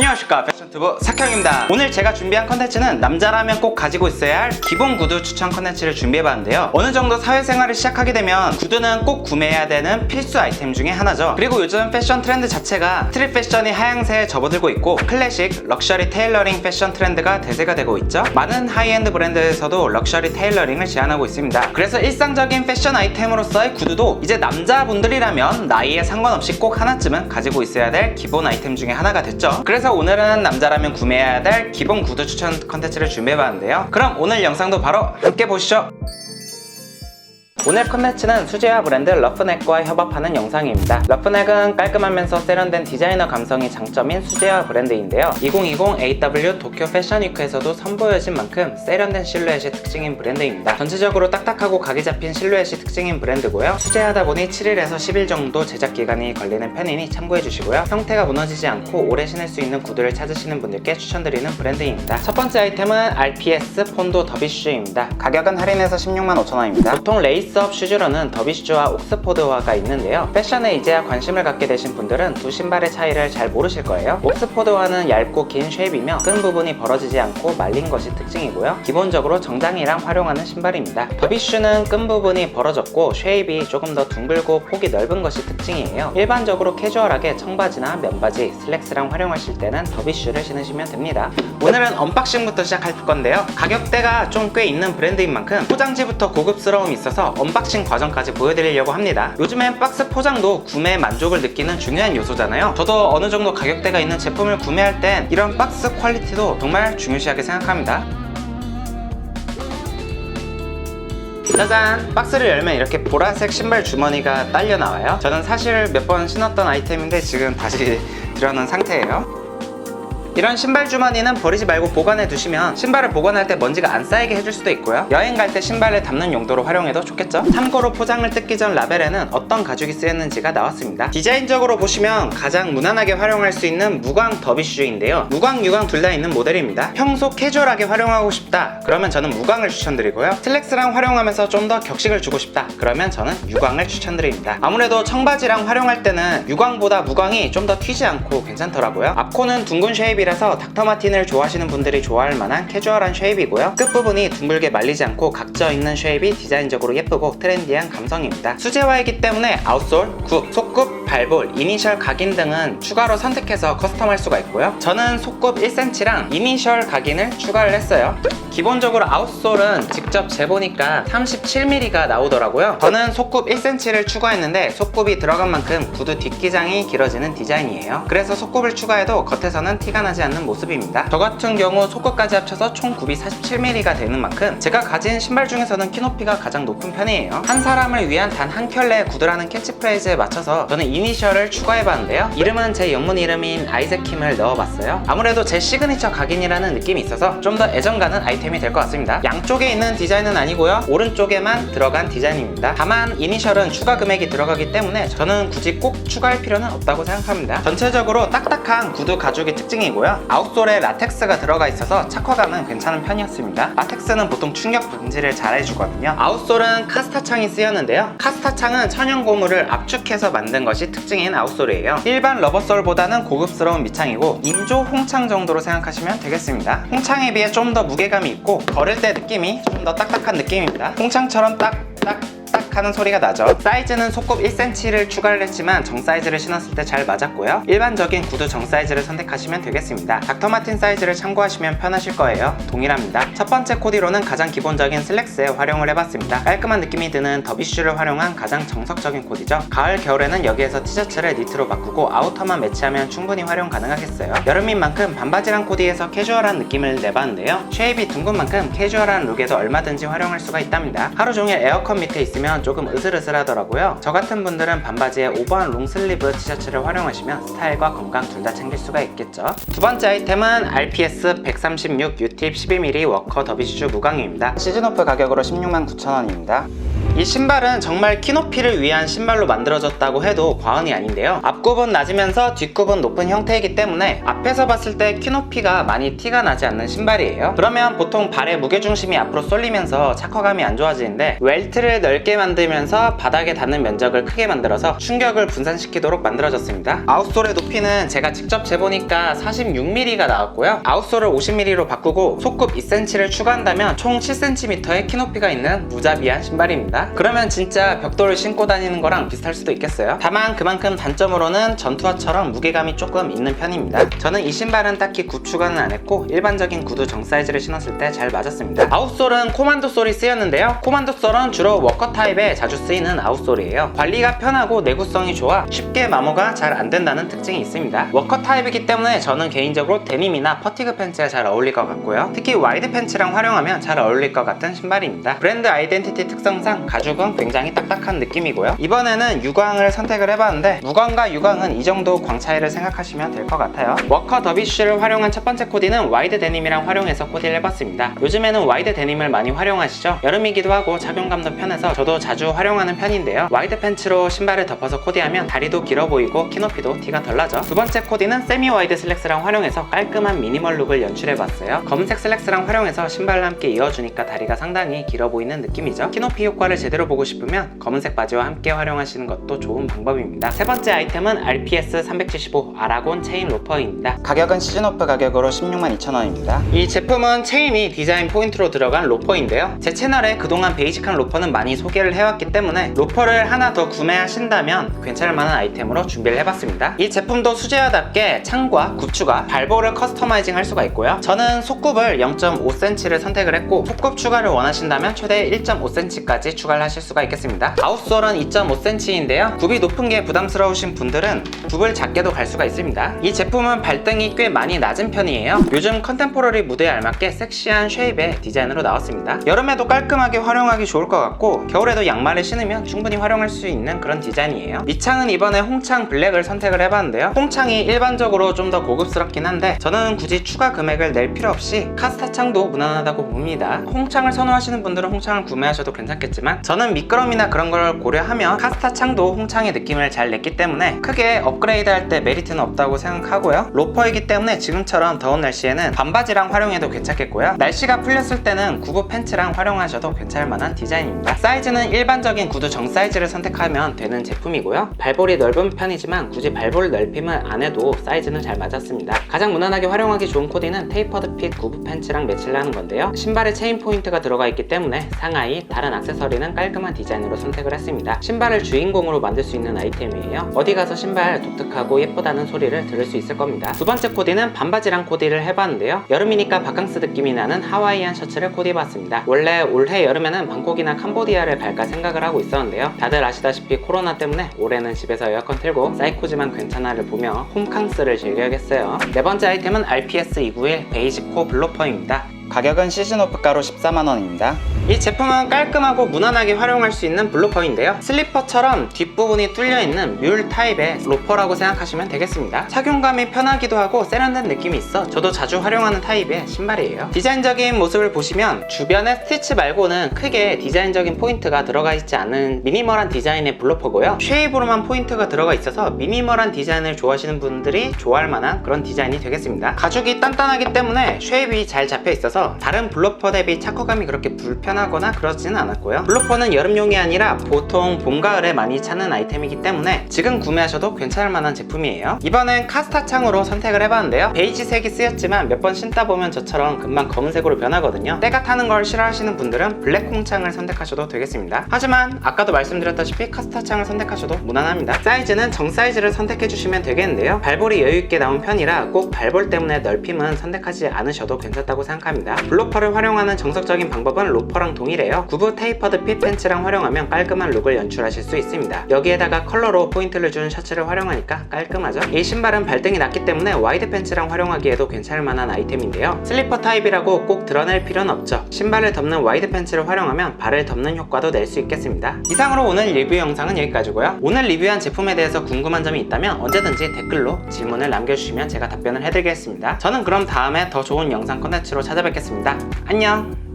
안녕하십니까, 패션튜브 사형입니다. 오늘 제가 준비한 컨텐츠는 남자라면 꼭 가지고 있어야 할 기본 구두 추천 컨텐츠를 준비해봤는데요. 어느 정도 사회생활을 시작하게 되면 구두는 꼭 구매해야 되는 필수 아이템 중에 하나죠. 그리고 요즘 패션 트렌드 자체가 스트릿 패션이 하향세에 접어들고 있고 클래식, 럭셔리 테일러링 패션 트렌드가 대세가 되고 있죠. 많은 하이엔드 브랜드에서도 럭셔리 테일러링을 제안하고 있습니다. 그래서 일상적인 패션 아이템으로서의 구두도 이제 남자분들이라면 나이에 상관없이 꼭 하나쯤은 가지고 있어야 될 기본 아이템 중에 하나가 됐죠. 그래서 오늘은 남자라면 구매해야 될 기본 구두 추천 컨텐츠를 준비해봤는데요. 그럼 오늘 영상도 바로 함께 보시죠. 오늘 컨텐츠는 수제화 브랜드 러프넥과 협업하는 영상입니다. 러프넥은 깔끔하면서 세련된 디자이너 감성이 장점인 수제화 브랜드인데요. 2020 AW 도쿄 패션위크에서도 선보여진 만큼 세련된 실루엣이 특징인 브랜드입니다. 전체적으로 딱딱하고 각이 잡힌 실루엣이 특징인 브랜드고요. 수제하다 보니 7일에서 10일 정도 제작 기간이 걸리는 편이니 참고해주시고요. 형태가 무너지지 않고 오래 신을 수 있는 구두를 찾으시는 분들께 추천드리는 브랜드입니다. 첫 번째 아이템은 RPS 폰도 더비슈즈입니다. 가격은 할인해서 165,000원입니다. 보통 레이스업 슈즈로는 더비슈즈와 옥스포드화가 있는데요. 패션에 이제야 관심을 갖게 되신 분들은 두 신발의 차이를 잘 모르실 거예요. 옥스포드화는 얇고 긴 쉐입이며 끈 부분이 벌어지지 않고 말린 것이 특징이고요. 기본적으로 정장이랑 활용하는 신발입니다. 더비슈즈는 끈 부분이 벌어졌고 쉐입이 조금 더 둥글고 폭이 넓은 것이 특징이에요. 일반적으로 캐주얼하게 청바지나 면바지, 슬랙스랑 활용하실 때는 더비슈즈를 신으시면 됩니다. 오늘은 언박싱부터 시작할 건데요. 가격대가 좀 꽤 있는 브랜드인 만큼 포장지부터 고급스러움이 있어서 언박싱 과정까지 보여드리려고 합니다. 요즘엔 박스 포장도 구매 만족을 느끼는 중요한 요소잖아요. 저도 어느 정도 가격대가 있는 제품을 구매할 땐 이런 박스 퀄리티도 정말 중요시하게 생각합니다. 짜잔! 박스를 열면 이렇게 보라색 신발 주머니가 딸려 나와요. 저는 사실 몇 번 신었던 아이템인데 지금 다시 들여놓은 상태예요. 이런 신발 주머니는 버리지 말고 보관해 두시면 신발을 보관할 때 먼지가 안 쌓이게 해줄 수도 있고요. 여행 갈 때 신발을 담는 용도로 활용해도 좋겠죠. 참고로 포장을 뜯기 전 라벨에는 어떤 가죽이 쓰였는지가 나왔습니다. 디자인적으로 보시면 가장 무난하게 활용할 수 있는 무광 더비슈즈인데요. 무광, 유광 둘 다 있는 모델입니다. 평소 캐주얼하게 활용하고 싶다 그러면 저는 무광을 추천드리고요. 슬랙스랑 활용하면서 좀 더 격식을 주고 싶다 그러면 저는 유광을 추천드립니다. 아무래도 청바지랑 활용할 때는 유광보다 무광이 좀 더 튀지 않고 괜찮더라고요. 앞코는 둥근 쉐입이 라서 닥터마틴을 좋아하시는 분들이 좋아할 만한 캐주얼한 쉐입이고요. 끝부분이 둥글게 말리지 않고 각져 있는 쉐입이 디자인적으로 예쁘고 트렌디한 감성입니다. 수제화이기 때문에 아웃솔, 굽, 속굽, 발볼, 이니셜 각인 등은 추가로 선택해서 커스텀할 수가 있고요. 저는 속굽 1cm랑 이니셜 각인을 추가를 했어요. 기본적으로 아웃솔은 직접 재보니까 37mm가 나오더라고요. 저는 속굽 1cm를 추가했는데 속굽이 들어간 만큼 구두 뒷기장이 길어지는 디자인이에요. 그래서 속굽을 추가해도 겉에서는 티가 나지 않는 모습입니다. 저 같은 경우 속굽까지 합쳐서 총 굽이 47mm가 되는 만큼 제가 가진 신발 중에서는 키높이가 가장 높은 편이에요. 한 사람을 위한 단 한 켤레의 구두라는 캐치프레이즈에 맞춰서 저는 이니셜을 추가해봤는데요. 이름은 제 영문 이름인 아이zek킴을 넣어봤어요. 아무래도 제 시그니처 각인이라는 느낌이 있어서 좀 더 애정가는 아이템이 될 것 같습니다. 양쪽에 있는 디자인은 아니고요. 오른쪽에만 들어간 디자인입니다. 다만 이니셜은 추가 금액이 들어가기 때문에 저는 굳이 꼭 추가할 필요는 없다고 생각합니다. 전체적으로 딱딱한 구두 가죽이 특징이고요. 아웃솔에 라텍스가 들어가 있어서 착화감은 괜찮은 편이었습니다. 라텍스는 보통 충격 방지를 잘 해주거든요. 아웃솔은 카스타 창이 쓰였는데요. 카스타 창은 천연 고무를 압축해서 만든 것이 특징인 아웃솔이에요. 일반 러버솔보다는 고급스러운 밑창이고 인조 홍창 정도로 생각하시면 되겠습니다. 홍창에 비해 좀 더 무게감이 있고 걸을 때 느낌이 좀 더 딱딱한 느낌입니다. 홍창처럼 딱 하는 소리가 나죠. 사이즈는 속굽 1cm를 추가를 했지만 정 사이즈를 신었을 때 잘 맞았고요. 일반적인 구두 정 사이즈를 선택하시면 되겠습니다. 닥터마틴 사이즈를 참고하시면 편하실 거예요. 동일합니다. 첫 번째 코디로는 가장 기본적인 슬랙스에 활용을 해봤습니다. 깔끔한 느낌이 드는 더비슈를 활용한 가장 정석적인 코디죠. 가을, 겨울에는 여기에서 티셔츠를 니트로 바꾸고 아우터만 매치하면 충분히 활용 가능하겠어요. 여름인 만큼 반바지랑 코디에서 캐주얼한 느낌을 내봤는데요. 쉐입이 둥근 만큼 캐주얼한 룩에도 얼마든지 활용할 수가 있답니다. 하루 종일 에어컨 밑에 있으면 조금 으슬으슬하더라고요. 저 같은 분들은 반바지에 오버한 롱슬리브 티셔츠를 활용하시면 스타일과 건강 둘 다 챙길 수가 있겠죠. 두 번째 아이템은 RPS 136 U팁 12mm 워커 더비슈즈 무광입니다. 시즌오프 가격으로 169,000원입니다. 이 신발은 정말 키높이를 위한 신발로 만들어졌다고 해도 과언이 아닌데요. 앞굽은 낮으면서 뒷굽은 높은 형태이기 때문에 앞에서 봤을 때 키높이가 많이 티가 나지 않는 신발이에요. 그러면 보통 발의 무게중심이 앞으로 쏠리면서 착화감이 안 좋아지는데 웰트를 넓게 만들면서 바닥에 닿는 면적을 크게 만들어서 충격을 분산시키도록 만들어졌습니다. 아웃솔의 높이는 제가 직접 재보니까 46mm가 나왔고요. 아웃솔을 50mm로 바꾸고 속굽 2cm를 추가한다면 총 7cm의 키높이가 있는 무자비한 신발입니다. 그러면 진짜 벽돌을 신고 다니는 거랑 비슷할 수도 있겠어요. 다만 그만큼 단점으로는 전투화처럼 무게감이 조금 있는 편입니다. 저는 이 신발은 딱히 굽 추가는 안 했고 일반적인 구두 정 사이즈를 신었을 때 잘 맞았습니다. 아웃솔은 코만도 솔이 쓰였는데요. 코만도 솔은 주로 워커 타입에 자주 쓰이는 아웃솔이에요. 관리가 편하고 내구성이 좋아 쉽게 마모가 잘 안 된다는 특징이 있습니다. 워커 타입이기 때문에 저는 개인적으로 데님이나 퍼티그 팬츠에 잘 어울릴 것 같고요. 특히 와이드 팬츠랑 활용하면 잘 어울릴 것 같은 신발입니다. 브랜드 아이덴티티 특성상 가죽은 굉장히 딱딱한 느낌이고요. 이번에는 유광을 선택을 해봤는데 무광과 유광은 이 정도 광 차이를 생각하시면 될 것 같아요. 워커 더비쉬를 활용한 첫 번째 코디는 와이드 데님이랑 활용해서 코디를 해봤습니다. 요즘에는 와이드 데님을 많이 활용하시죠? 여름이기도 하고 착용감도 편해서 저도 자주 활용하는 편인데요. 와이드 팬츠로 신발을 덮어서 코디하면 다리도 길어 보이고 키높이도 티가 덜 나죠. 두 번째 코디는 세미 와이드 슬랙스랑 활용해서 깔끔한 미니멀 룩을 연출해봤어요. 검은색 슬랙스랑 활용해서 신발을 함께 이어주니까 다리가 상당히 길어 보이는 느낌이죠. 키높이 효과를 제대로 보고 싶으면 검은색 바지와 함께 활용하시는 것도 좋은 방법입니다. 세 번째 아이템은 RPS 375 아라곤 체인 로퍼입니다. 가격은 시즌오프 가격으로 162,000원입니다. 이 제품은 체인이 디자인 포인트로 들어간 로퍼인데요. 제 채널에 그동안 베이직한 로퍼는 많이 소개를 해왔기 때문에 로퍼를 하나 더 구매하신다면 괜찮을 만한 아이템으로 준비를 해봤습니다. 이 제품도 수제화답게 창과 굽추가 발볼을 커스터마이징 할 수가 있고요. 저는 속굽을 0.5cm를 선택을 했고 속굽 추가를 원하신다면 최대 1.5cm까지 추가를 하실 수가 있겠습니다. 아웃솔은 2.5cm인데요. 굽이 높은 게 부담스러우신 분들은 굽을 작게도 갈 수가 있습니다. 이 제품은 발등이 꽤 많이 낮은 편이에요. 요즘 컨템포러리 무드에 알맞게 섹시한 쉐입의 디자인으로 나왔습니다. 여름에도 깔끔하게 활용하기 좋을 것 같고 겨울에도 양말을 신으면 충분히 활용할 수 있는 그런 디자인이에요. 밑창은 이번에 홍창 블랙을 선택을 해봤는데요. 홍창이 일반적으로 좀 더 고급스럽긴 한데 저는 굳이 추가 금액을 낼 필요 없이 카스타 창도 무난하다고 봅니다. 홍창을 선호하시는 분들은 홍창을 구매하셔도 괜찮겠지만 저는 미끄럼이나 그런 걸 고려하면 카스타 창도 홍창의 느낌을 잘 냈기 때문에 크게 업그레이드 할 때 메리트는 없다고 생각하고요. 로퍼이기 때문에 지금처럼 더운 날씨에는 반바지랑 활용해도 괜찮겠고요. 날씨가 풀렸을 때는 구두 팬츠랑 활용하셔도 괜찮을 만한 디자인입니다. 사이즈는 일반적인 구두 정 사이즈를 선택하면 되는 제품이고요. 발볼이 넓은 편이지만 굳이 발볼 넓힘을 안 해도 사이즈는 잘 맞았습니다. 가장 무난하게 활용하기 좋은 코디는 테이퍼드 핏 구두 팬츠랑 매치를 하는 건데요. 신발에 체인 포인트가 들어가 있기 때문에 상하이, 다른 액세서리는 깔끔한 디자인으로 선택을 했습니다. 신발을 주인공으로 만들 수 있는 아이템이에요. 어디 가서 신발 독특하고 예쁘다는 소리를 들을 수 있을 겁니다. 두 번째 코디는 반바지랑 코디를 해봤는데요. 여름이니까 바캉스 느낌이 나는 하와이안 셔츠를 코디해봤습니다. 원래 올해 여름에는 방콕이나 캄보디아를 갈까 생각을 하고 있었는데요. 다들 아시다시피 코로나 때문에 올해는 집에서 에어컨 틀고 사이코지만 괜찮아를 보며 홈캉스를 즐겨야겠어요. 네 번째 아이템은 RPS 291 베이직 코 블로퍼입니다. 가격은 시즌오프가로 14만원입니다. 이 제품은 깔끔하고 무난하게 활용할 수 있는 블로퍼인데요. 슬리퍼처럼 뒷부분이 뚫려있는 뮬 타입의 로퍼라고 생각하시면 되겠습니다. 착용감이 편하기도 하고 세련된 느낌이 있어 저도 자주 활용하는 타입의 신발이에요. 디자인적인 모습을 보시면 주변에 스티치 말고는 크게 디자인적인 포인트가 들어가 있지 않은 미니멀한 디자인의 블로퍼고요. 쉐입으로만 포인트가 들어가 있어서 미니멀한 디자인을 좋아하시는 분들이 좋아할 만한 그런 디자인이 되겠습니다. 가죽이 단단하기 때문에 쉐입이 잘 잡혀 있어서 다른 블로퍼 대비 착화감이 그렇게 불편하거나 그러지는 않았고요. 블로퍼는 여름용이 아니라 보통 봄, 가을에 많이 찾는 아이템이기 때문에 지금 구매하셔도 괜찮을 만한 제품이에요. 이번엔 카스타 창으로 선택을 해봤는데요. 베이지색이 쓰였지만 몇 번 신다 보면 저처럼 금방 검은색으로 변하거든요. 때가 타는 걸 싫어하시는 분들은 블랙 홍창을 선택하셔도 되겠습니다. 하지만 아까도 말씀드렸다시피 카스타 창을 선택하셔도 무난합니다. 사이즈는 정 사이즈를 선택해주시면 되겠는데요. 발볼이 여유있게 나온 편이라 꼭 발볼 때문에 넓힘은 선택하지 않으셔도 괜찮다고 생각합니다. 블로퍼를 활용하는 정석적인 방법은 로퍼랑 동일해요. 구부 테이퍼드 핏 팬츠랑 활용하면 깔끔한 룩을 연출하실 수 있습니다. 여기에다가 컬러로 포인트를 준 셔츠를 활용하니까 깔끔하죠? 이 신발은 발등이 낮기 때문에 와이드 팬츠랑 활용하기에도 괜찮을 만한 아이템인데요. 슬리퍼 타입이라고 꼭 드러낼 필요는 없죠. 신발을 덮는 와이드 팬츠를 활용하면 발을 덮는 효과도 낼 수 있겠습니다. 이상으로 오늘 리뷰 영상은 여기까지고요. 오늘 리뷰한 제품에 대해서 궁금한 점이 있다면 언제든지 댓글로 질문을 남겨주시면 제가 답변을 해드리겠습니다. 저는 그럼 다음에 더 좋은 영상 컨텐츠로 찾아뵙겠습니다. 안녕!